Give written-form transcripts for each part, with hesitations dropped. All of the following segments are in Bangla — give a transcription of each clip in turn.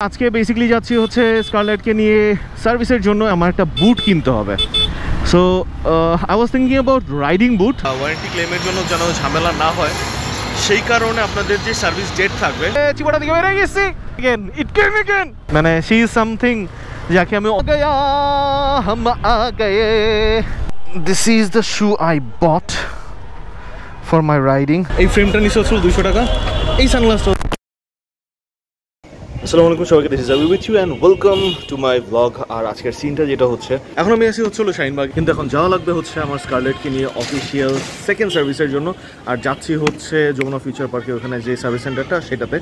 আজকে বেসিক্যালি যাচ্ছি হচ্ছে স্কারলেটকে নিয়ে সার্ভিসের জন্য আমার একটা বুট কিনতে হবে। So I was thinking about riding boot. Warranty ক্লেমের জন্য যেন ঝামেলা না হয় সেই কারণে আপনাদের যে সার্ভিস ডেট থাকবে চিপড়া দিকে বেরিয়ে গেছি again it came again মানে she is something যাকে আমি গয়া হাম আ গয়ে। This is the shoe I bought for my riding। এই ফ্রেমটা নিচে হচ্ছে 200 টাকা। এই সানগ্লাসটা আসসালামু আলাইকুম সবাইকে, this is Abi with you and welcome to my blog. আর আজকের সিনটা যেটা হচ্ছে, এখন আমি আসি হচ্ছিল শাহিনবাগ, কিন্তু এখন যাওয়া লাগবে হচ্ছে আমার স্কারলেটকে নিয়ে অফিসিয়াল সেকেন্ড সার্ভিসের জন্য। আর যাচ্ছি হচ্ছে যমুনা ফিউচার পার্কে, ওখানে যে সার্ভিস সেন্টারটা সেটাতে।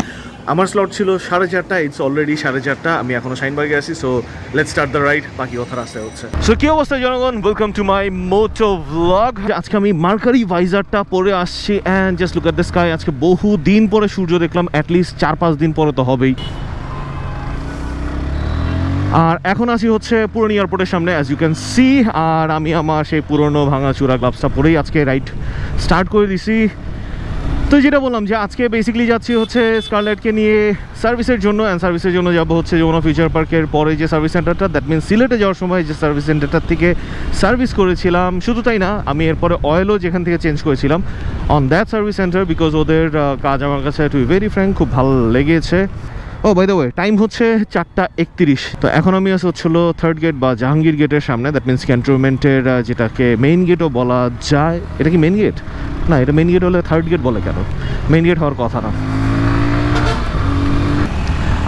আমার স্লট ছিল 4:30, ইটস অলরেডি 4:30। আমি এখনো শাহিনবাগে আছি। So let's start the ride, বাকি কথা রাস্তায় হচ্ছে। সো কি অবস্থা জনগণ, welcome to my moto blog. আজকে আমি মার্কারি ভাইজারটা পরে আসছি and just look at the sky. আজকে বহু দিন পরে সূর্য দেখলাম, অ্যাটলিস্ট 4-5 দিন পরে তো হবেই। আর এখন আসি হচ্ছে পুরনো এয়ারপোর্টের সামনে, অ্যাজ ইউ ক্যান সি। আর আমি আমার সেই পুরনো ভাঙাচুরা গ্লাভসটা পরেই আজকে রাইড স্টার্ট করে দিছি। তো যেটা বললাম যে আজকে বেসিক্যালি যাচ্ছি হচ্ছে স্কারলেটকে নিয়ে সার্ভিসের জন্য, অ্যান্ড সার্ভিসের জন্য যাবো হচ্ছে যমুনা ফিউচার পার্কের পরে যে সার্ভিস সেন্টারটা, দ্যাট মিনস সিলেটে যাওয়ার সময় যে সার্ভিস সেন্টারটার থেকে সার্ভিস করেছিলাম। শুধু তাই না, আমি এরপরে অয়েলও যেখান থেকে চেঞ্জ করেছিলাম on that service centre, because ওদের কাজ আমার কাছে টু বি ভেরি ফ্র্যাঙ্ক খুব ভালো লেগেছে। ও বাই দ্য ওয়ে, টাইম হচ্ছে 4:31। তো এখন আমি হচ্ছিল থার্ড গেট বা জাহাঙ্গীর গেটের সামনে, দ্যাট মিনস ক্যান্টনমেন্টের যেটাকে মেইন গেটও বলা যায়। এটা কি মেইন গেট? না, এটা মেইন গেট হলে থার্ড গেট বলে কেন? মেইন গেট হওয়ার কথা না।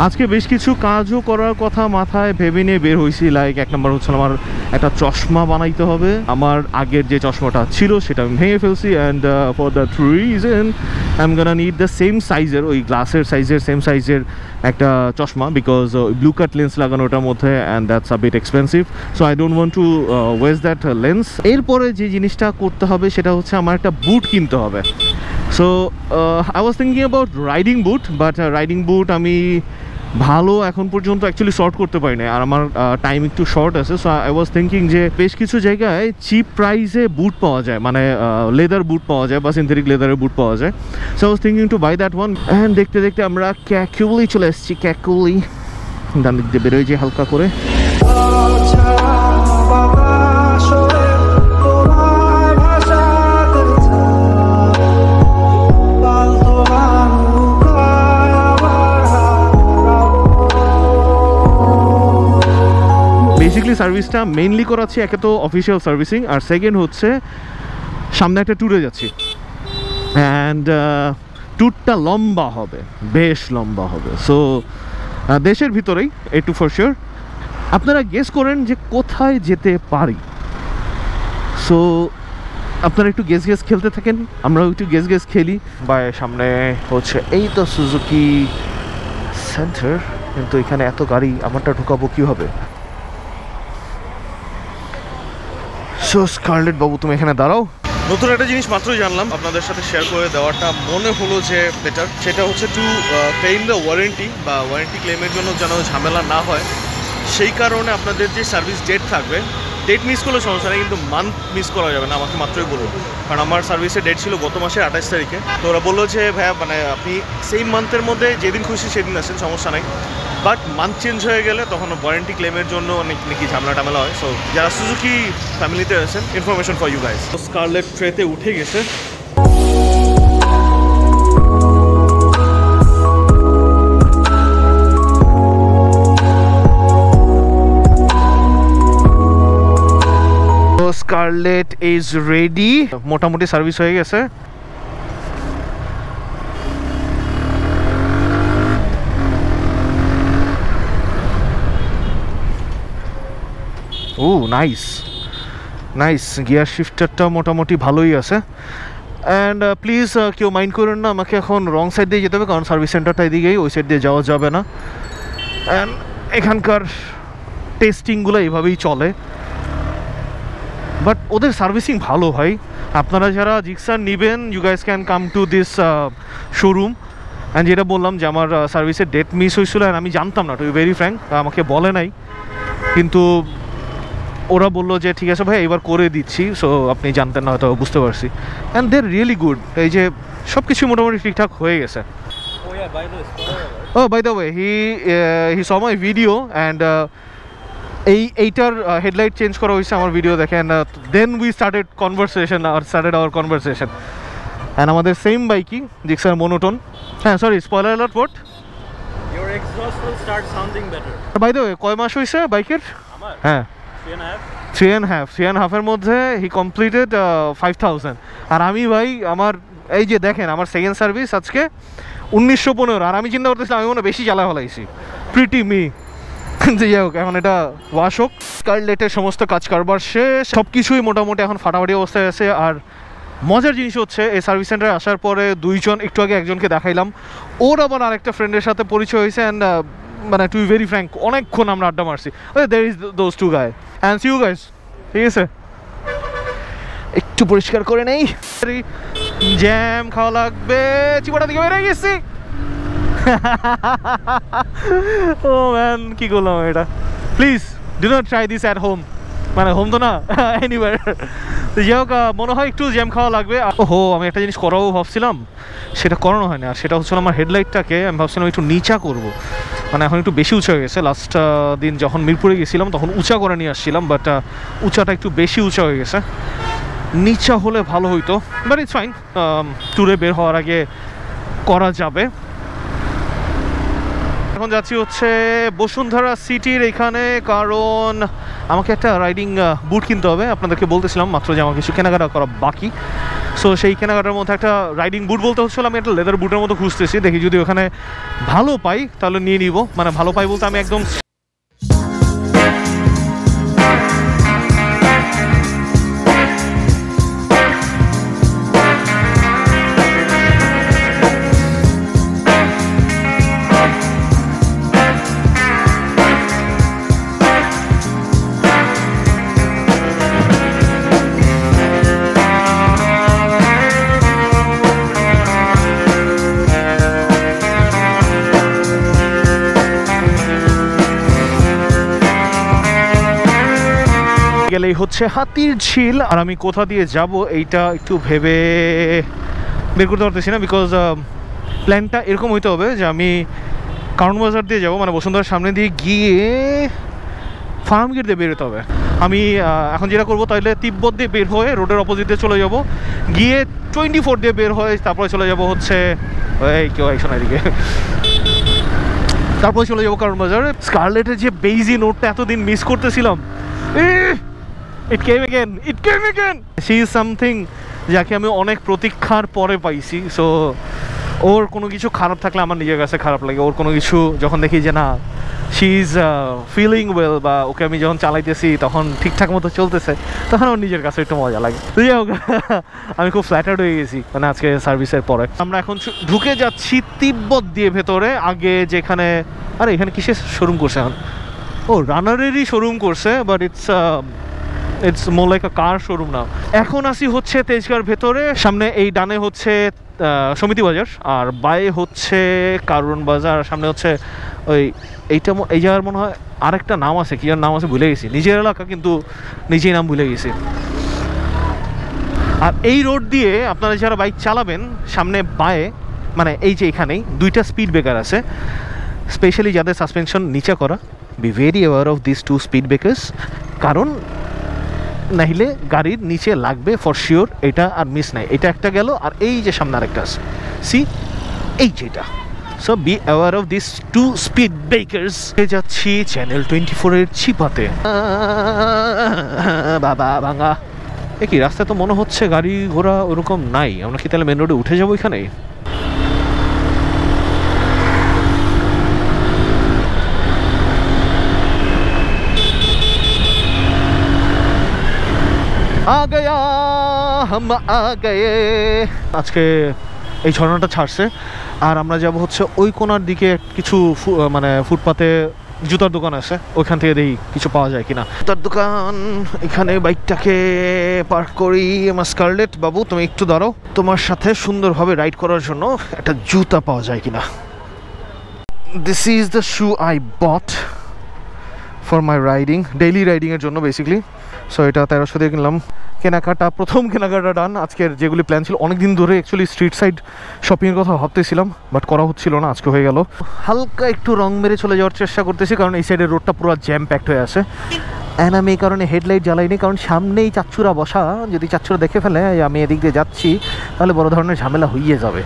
আজকে বেশ কিছু কাজও করার কথা মাথায় ভেবে নিয়ে বের হয়েছি। লাইক 1 নম্বর হচ্ছে আমার একটা চশমা বানাইতে হবে। আমার আগের যে চশমাটা ছিল সেটা আমি ভেঙে ফেলছি, and for that reason I am gonna need the same সাইজের, ওই গ্লাসের সাইজের সেম সাইজের একটা চশমা, বিকজ ব্লু কাট লেন্স লাগানো ওটার মধ্যে, and that's a bit expensive. So I don't want to waste that lens. এরপরে যে জিনিসটা করতে হবে সেটা হচ্ছে আমার একটা বুট কিনতে হবে। So I was thinking about riding boot, but riding boot আমি ভালো এখন পর্যন্ত অ্যাকচুয়ালি শর্ট করতে পারি না, আর আমার টাইম একটু শর্ট আছে। সো আই ওয়াজ থিঙ্কিং যে বেশ কিছু জায়গায় চিপ প্রাইসে বুট পাওয়া যায়, মানে লেদার বুট পাওয়া যায় বা সিনথেটিক লেদারের বুট পাওয়া যায়। So I was thinking to buy that one. And দেখতে দেখতে আমরা ক্যাকুলি চলে এসেছি। ক্যাকুলি ডান দিক দিয়ে বেরোয় যে হালকা করে। বেসিক্যালি সার্ভিসটা মেইনলি করাচ্ছি, একে তো অফিসিয়াল সার্ভিসিং, আর সেকেন্ড হচ্ছে সামনে একটা ট্যুরে যাচ্ছি, অ্যান্ড ট্যুরটা লম্বা হবে, বেশ লম্বা হবে। সো দেশের ভিতরেই একটু ফর শিওর। আপনারা গেস করেন যে কোথায় যেতে পারি। সো আপনারা একটু গেস খেলতে থাকেন, আমরাও একটু গেস খেলি। বা সামনে হচ্ছে এই তো সুজুকি সেন্টার, কিন্তু এখানে এত গাড়ি, আমারটা ঢুকাবো কীভাবে? সো স্কারলেট বাবু, তুমি এখানে দাঁড়াও। নতুন একটা জিনিস মাত্রই জানলাম, আপনাদের সাথে শেয়ার করে দেওয়াটা মনে হলো যে বেটার। সেটা হচ্ছে টু ক্লেম দ্য ওয়ারেন্টি, বা ওয়ারেন্টি ক্লেমের জন্য যেন ঝামেলা না হয় সেই কারণে আপনাদের যে সার্ভিস ডেট থাকবে, ডেট মিস করলে সমস্যা নেই, কিন্তু মান্থ মিস করা যাবে না। আমাকে মাত্রই বললো, কারণ আমার সার্ভিসের ডেট ছিল গত মাসের 28 তারিখে। তো ওরা বললো যে ভাইয়া, মানে আপনি সেম মান্থের মধ্যে যেদিন খুশি সেদিন আসেন, সমস্যা নাই, বাট মান্থ চেঞ্জ হয়ে গেলে তখন ওয়ারেন্টি ক্লেমের জন্য অনেক নাকি ঝামেলা হয়। সো যারা সুজুকি ফ্যামিলিতে আছেন, ইনফরমেশন ফর ইউ গাইস। তো স্কারলেট ট্রেতে উঠে গেছে। স্কারলেট ইজ রেডি, মোটামুটি সার্ভিস হয়ে গেছে। ও নাইস, গিয়ার শিফটারটা মোটামুটি ভালোই আছে। অ্যান্ড প্লিজ কেউ মাইন্ড করেন না, আমাকে এখন রং সাইড দিয়ে যেতে হবে, কারণ সার্ভিস সেন্টারটা এদিকেই, ওই সাইড দিয়ে যাওয়া যাবে না। অ্যান্ড এখানকার টেস্টিংগুলো এইভাবেই চলে, বাট ওদের সার্ভিসিং ভালো হয়। আপনারা যারা জিক্সার নেবেন, you guys can come to this showroom. And যেটা বললাম যে আমার সার্ভিসের ডেট মিস হয়েছিল, অ্যান্ড আমি জানতাম না, টু বি ভেরি ফ্র্যাঙ্ক, আমাকে বলে নাই, কিন্তু ওরা বললো যে ঠিক আছে ভাই, এবার করে দিচ্ছি। সো আপনি জানতেন না হয়তো, বুঝতে পারছি। And they are really good. এই যে সব কিছু মোটামুটি ঠিকঠাক হয়ে গেছে। Oh, by the way, he saw my video and এইটার হেডলাইট চেঞ্জ করা হয়েছে আমার ভিডিও দেখে, and then we started our conversation and আমাদের সেম বাইকই জিক্সার মোনোটোন। হ্যাঁ, sorry, spoiler alert, what? Your exhaust will start sounding better. By the way, কয় মাস হয়েছে বাইকের? আমার? হ্যাঁ, 3.5 এর মধ্যে হি কমপ্লিটেড 5000। আর আমি ভাই আমার এই যে দেখেন আমার সেকেন্ড সার্ভিস আজকে 1915, আর আমি চিন্তা করতেছিলাম আমি মনে বেশি চালা ফেলাইছি, প্রিটি মি। যাই হোক, এখন এটা ওয়াশ হোক, স্কারলেটের সমস্ত কাজ কারবার শেষ, সব কিছুই মোটামুটি এখন ফাটাফাটি অবস্থায় আছে। আর মজার জিনিস হচ্ছে এই সার্ভিস সেন্টারে আসার পরে দুইজন, একটু আগে একজনকে দেখাইলাম, ওর আবার আরেকটা ফ্রেন্ডের সাথে পরিচয় হয়েছে, অ্যান্ড মানে টু বি ভেরি ফ্র্যাঙ্ক অনেকক্ষণ আমরা আড্ডা মারছি। There is those two guy and see you guys. ঠিক আছে, একটু পরিষ্কার করে নেই, জ্যাম খাওয়া লাগবে, চিপাটা দিকে বেরিয়ে গেছি। ও ম্যান, কি করলাম এটা, please do not try this at home, মানে হোম তো না, এনিওয়ার। যাই হোক, মনে হয় একটু জ্যাম খাওয়া লাগবে। ওহো, আমি একটা জিনিস করাবো ভাবছিলাম, সেটা করানো হয় না, আর সেটা হচ্ছে আমার হেডলাইটটাকে আমি ভাবছিলাম একটু নিচা করবো, মানে এখন একটু বেশি উঁচা হয়ে গেছে। লাস্ট দিন যখন মিরপুরে গেছিলাম তখন উঁচা করে নিয়ে আসছিলাম, বাট উঁচাটা একটু বেশি উঁচা হয়ে গেছে, নিচা হলে ভালো হইতো, বাট ইটস ফাইন, ট্যুরে বের হওয়ার আগে করা যাবে। এখন যাচ্ছি হচ্ছে বসুন্ধরা সিটির এখানে, কারণ আমাকে একটা রাইডিং বুট কিনতে হবে। আপনাদেরকে বলতেছিলাম মাত্র যে আমার কিছু কেনাকাটা করা বাকি, সো সেই কেনাকাটার মধ্যে একটা রাইডিং বুট বলতে হচ্ছিল আমি একটা লেদার বুটের মতো খুঁজতেছি, দেখি যদি ওখানে ভালো পাই তাহলে নিয়ে নিব। মানে ভালো পাই বলতে আমি একদম গেলেই হচ্ছে হাতির ঝিল। আর আমি কোথা দিয়ে যাব এইটা একটু ভেবে বের করতে পারতেছি না, বিকজ প্ল্যানটা এরকম হইতে হবে যে আমি কারণ বাজার দিয়ে যাব, মানে বসুন্ধরার সামনে দিয়ে গিয়ে ফার্ম গেট দিয়ে বেরোতে হবে। আমি এখন যেটা করবো তাহলে তিব্বত দিয়ে বের হয়ে রোডের অপোজিট দিয়ে চলে যাব, গিয়ে 24 দিয়ে বের হয়ে তারপরে চলে যাব হচ্ছে এই কেউ একশো এদিকে, তারপরে চলে যাবো কারণ বাজারে। স্কারলেটের যে বেইজি নোটটা এতদিন মিস করতেছিলাম, It came again. She is something যাকে আমি অনেক প্রতীক্ষার পরে পাইছি। সো ওর কোনো কিছু খারাপ থাকলে আমার নিজের কাছে খারাপ লাগে, ওর কোনো কিছু যখন দেখি যে না শি ইজ ফিলিং ওয়েল, বা ওকে আমি যখন চালাইতেছি তখন ঠিকঠাক মতো চলতেছে, তখন ওর নিজের কাছে একটু মজা লাগে। যাই হোক, আমি খুব ফ্ল্যাটার্ড হয়ে গেছি মানে আজকে সার্ভিসের পরে। আমরা এখন ঢুকে যাচ্ছি তিব্বত দিয়ে ভেতরে। আগে যেখানে, আরে এখানে কিসের শোরুম করছে এখন? ও, রানারেরই শোরুম করছে, but it's more like a car showroom না। এখন আসি হচ্ছে তেজগাঁর ভেতরে, সামনে এই ডানে হচ্ছে সমিতি বাজার, আর বায়ে হচ্ছে কারণ বাজার, সামনে হচ্ছে ওই এইটা, এই জায়গার মনে হয় আরেকটা নাম আছে, কি আর নাম আছে ভুলে গেছি, নিজের এলাকা কিন্তু নিজেই নাম ভুলে গেছি। আর এই রোড দিয়ে আপনারা যারা বাইক চালাবেন, সামনে বায়ে মানে এই যে এখানেই 2টা স্পিড ব্রেকার আছে, স্পেশালি যাদের সাসপেনশন নিচা করা, be very aware of this 2 speed breakers, কারণ নাহলে গাড়ির নিচে লাগবে ফর শিওর, এটা আর মিস নাই। এটা একটা গেল, আর এই যে সামনে আরেকটা আছে, সি এই যেটা। So be aware of this 2 speed breakers. যাচ্ছি চ্যানেল 24 এর চিপাতে। বাবা ভাঙা, কি রাস্তা তো মনে হচ্ছে গাড়ি ঘোড়া ওরকম নাই, আমরা কি তাহলে মেন রোডে উঠে যাবো এখানে? আ গয়া হাম আ গয়ে। আজকে এই ঝর্ণাটা ছাড়ছে, আর আমরা যাব হচ্ছে ওই কোনার দিকে, কিছু মানে ফুটপাতে জুতার দোকান আছে, ওইখান থেকে দেখি কিছু পাওয়া যায় কিনা। জুতার দোকান, এখানে বাইকটাকে পার্ক করি। আমার স্কারলেট বাবু, তুমি একটু দাঁড়াও, তোমার সাথে সুন্দরভাবে রাইড করার জন্য একটা জুতা পাওয়া যায় কিনা। This is the shoe I bought for my riding, daily রাইডিংয়ের জন্য বেসিক্যালি। সো এটা 1300 দিয়ে কিনলাম। কেনাকাটা, প্রথম কেনাকাটা ডান। আজকের যেগুলি প্ল্যান ছিল, অনেক দিন ধরে অ্যাকচুয়ালি স্ট্রিট সাইড শপিংয়ের কথা ভাবতেছিলাম, বাট করা হচ্ছিল না, আজকে হয়ে গেল। হালকা একটু রং মেরে চলে যাওয়ার চেষ্টা করতেছি, কারণ এই সাইডের রোডটা পুরো জ্যাম প্যাকড হয়ে আছে। অ্যান্ড আমি এই কারণে হেডলাইট জ্বালাইনি, কারণ সামনেই চাচ্চুরা বসা, যদি চাচ্চুরা দেখে ফেলে আমি এদিক দিয়ে যাচ্ছি তাহলে বড় ধরনের ঝামেলা হইয়ে যাবে।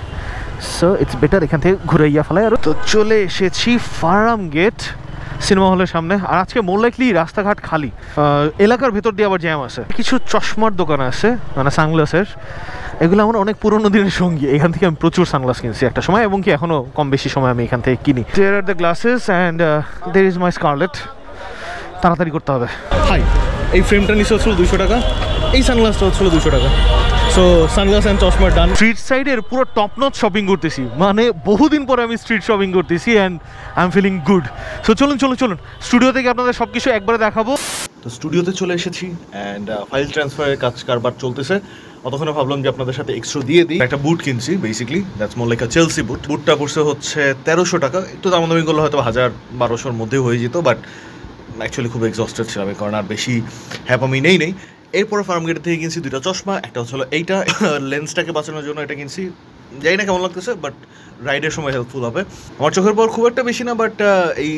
সো ইটস বেটার এখান থেকে ঘুরে ইয়া ফেলাই। আর তো চলে এসেছি ফার্ম গেট সিনেমা হলের সামনে। আর আজকে মোর লাইকলি রাস্তাঘাট খালি, এলাকার ভেতর দিয়ে আবার জ্যাম আছে। কিছু চশমার দোকান আছে, মানে সানগ্লাসের, এগুলো আমার অনেক পুরোনো দিনের সঙ্গী। এখান থেকে আমি প্রচুর সানগ্লাস কিনছি একটা সময়, এবং কি এখনও কম বেশি সময় আমি এখান থেকে কিনি। There are the glasses and there is my scarlet. তাড়াতাড়ি করতে হবে। হাই, এই ফ্রেমটা নিচে হচ্ছিল 200 টাকা, এই সানগ্লাসটা হচ্ছিল 200 টাকা। সো সানগ্লাস অ্যান্ড চশমার ডান। স্ট্রিট সাইডের পুরো টপ নচ শপিং করতেছি, মানে বহুদিন পরে আমি স্ট্রিট শপিং করতেছি and I am feeling good. So চলুন স্টুডিও থেকে আপনাদের সব কিছু একবারে দেখাবো। তো স্টুডিওতে চলে এসেছি অ্যান্ড ফাইল ট্রান্সফারের কাজ কারবার চলতেছে। অতক্ষণে ভাবলাম যে আপনাদের সাথে এক্সট্রা দিয়ে দিই। একটা বুট কিনছি, basically that's more like a Chelsea boot. বুটটা পড়ছে হচ্ছে 1300 টাকা। একটু দামাদামি করলে হয়তো 1000-1200-র মধ্যে হয়ে যেত, বাট অ্যাকচুয়ালি খুব এক্সস্টেড ছিলাম, কারণ আর বেশি হ্যাপামি নেই। এরপরে ফার্মগেট থেকে কিনছি 2টা চশমা। একটা হচ্ছিল এইটা, লেন্সটাকে বাঁচানোর জন্য এটা কিনছি। জানি না কেমন লাগতেছে, বাট রাইডের সময় হেল্পফুল হবে। আমার চোখের পাওয়ার খুব একটা বেশি না, বাট এই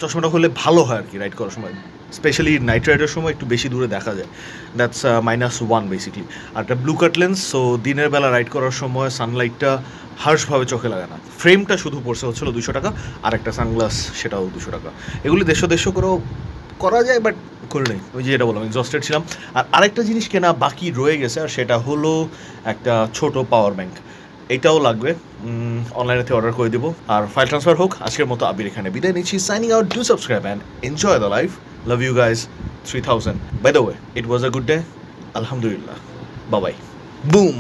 চশমাটা হলে ভালো হয় আর কি রাইড করার সময়, স্পেশালি নাইট রাইডের সময় একটু বেশি দূরে দেখা যায়। That's -1 basically. আর একটা ব্লু কাট লেন্স, সো দিনের বেলা রাইড করার সময় সানলাইটটা হার্শভাবে চোখে লাগে না। ফ্রেমটা শুধু পড়ছে হচ্ছিল 200 টাকা, আর একটা সানগ্লাস সেটাও 200 টাকা। এগুলি 150 করেও করা যায়, বাট করে নেই। ওই যে যেটা বললাম, এক্সস্টেড ছিলাম। আর আরেকটা জিনিস কেনা বাকি রয়ে গেছে, আর সেটা হলো একটা ছোট পাওয়ার ব্যাংক। এটাও লাগবে, অনলাইনে থেকে অর্ডার করে দেবো। আর ফাইল ট্রান্সফার হোক। আজকের মতো আবির এখানে বিদায় নিচ্ছি। Signing out, do subscribe and enjoy the life. Love you guys. 3000 by the way, it was a good day. আলহামদুলিল্লাহ, বাই বাই, বুম।